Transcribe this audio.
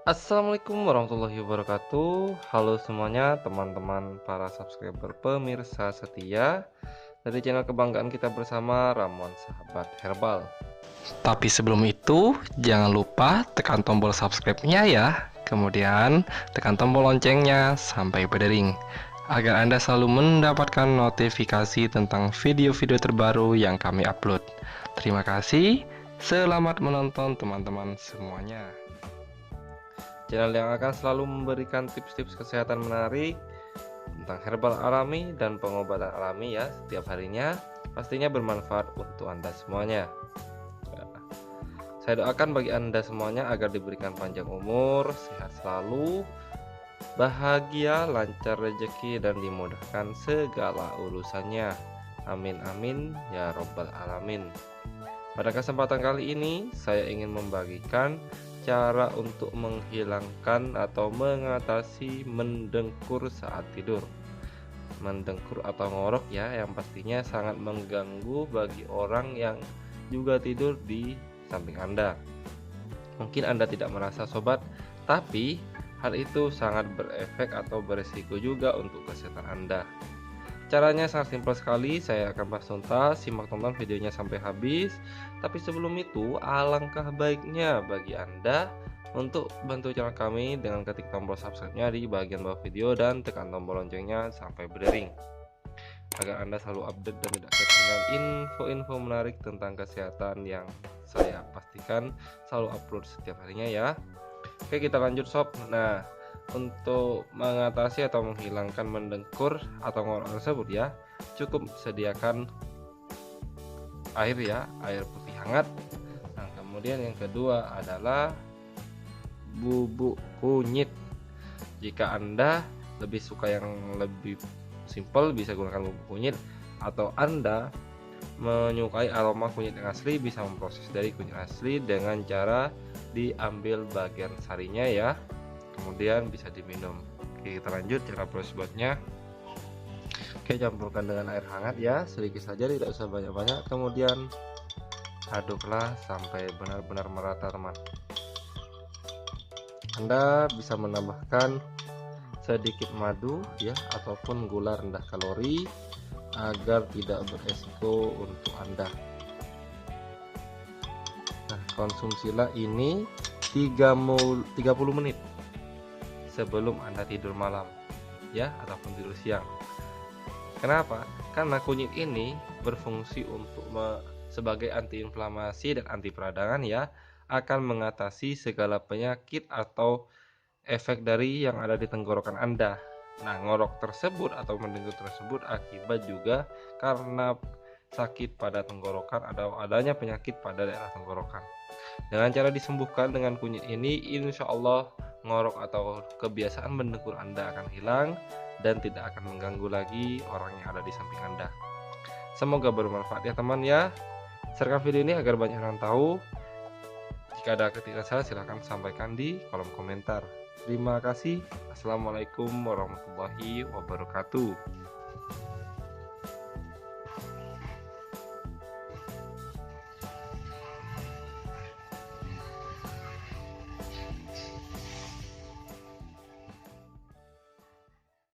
Assalamualaikum warahmatullahi wabarakatuh. Halo semuanya, teman-teman para subscriber pemirsa setia dari channel kebanggaan kita bersama, Ramon Sahabat Herbal. Tapi sebelum itu, jangan lupa tekan tombol subscribe-nya ya. Kemudian tekan tombol loncengnya sampai berdering agar Anda selalu mendapatkan notifikasi tentang video-video terbaru yang kami upload. Terima kasih. Selamat menonton teman-teman semuanya. Channel yang akan selalu memberikan tips-tips kesehatan menarik tentang herbal alami dan pengobatan alami ya setiap harinya, pastinya bermanfaat untuk Anda semuanya. Saya doakan bagi Anda semuanya agar diberikan panjang umur, sehat selalu, bahagia, lancar rezeki, dan dimudahkan segala urusannya. Amin amin ya robbal alamin. Pada kesempatan kali ini saya ingin membagikan cara untuk menghilangkan atau mengatasi mendengkur saat tidur. Mendengkur atau ngorok ya, yang pastinya sangat mengganggu bagi orang yang juga tidur di samping Anda. Mungkin Anda tidak merasa sobat, tapi hal itu sangat berefek atau beresiko juga untuk kesehatan Anda. Caranya sangat simpel sekali, saya akan bahas tuntas, simak tonton videonya sampai habis. Tapi sebelum itu, alangkah baiknya bagi Anda untuk bantu channel kami dengan ketik tombol subscribe-nya di bagian bawah video dan tekan tombol loncengnya sampai berdering, agar Anda selalu update dan tidak ketinggalan info-info menarik tentang kesehatan yang saya pastikan selalu upload setiap harinya ya. Oke, kita lanjut sob. Nah, untuk mengatasi atau menghilangkan mendengkur atau ngorok tersebut ya, cukup sediakan air ya, air putih hangat. Nah, kemudian yang kedua adalah bubuk kunyit. Jika Anda lebih suka yang lebih simple, bisa gunakan bubuk kunyit, atau Anda menyukai aroma kunyit yang asli, bisa memproses dari kunyit asli dengan cara diambil bagian sarinya ya, kemudian bisa diminum. Oke, kita lanjut cara proses buatnya. Oke, campurkan dengan air hangat ya, sedikit saja, tidak usah banyak-banyak. Kemudian aduklah sampai benar-benar merata teman. Anda bisa menambahkan sedikit madu ya, ataupun gula rendah kalori agar tidak beresiko untuk Anda. Nah, konsumsilah ini 30 menit sebelum Anda tidur malam ya, ataupun tidur siang. Kenapa? Karena kunyit ini berfungsi untuk sebagai antiinflamasi dan anti peradangan ya, akan mengatasi segala penyakit atau efek dari yang ada di tenggorokan Anda. Nah, ngorok tersebut atau mendengkur tersebut akibat juga karena sakit pada tenggorokan atau adanya penyakit pada daerah tenggorokan. Dengan cara disembuhkan dengan kunyit ini, insya Allah ngorok atau kebiasaan mendengkur Anda akan hilang dan tidak akan mengganggu lagi orang yang ada di samping Anda. Semoga bermanfaat ya teman ya. Sharekan video ini agar banyak orang tahu. Jika ada ketidak salah, silahkan sampaikan di kolom komentar. Terima kasih. Assalamualaikum warahmatullahi wabarakatuh.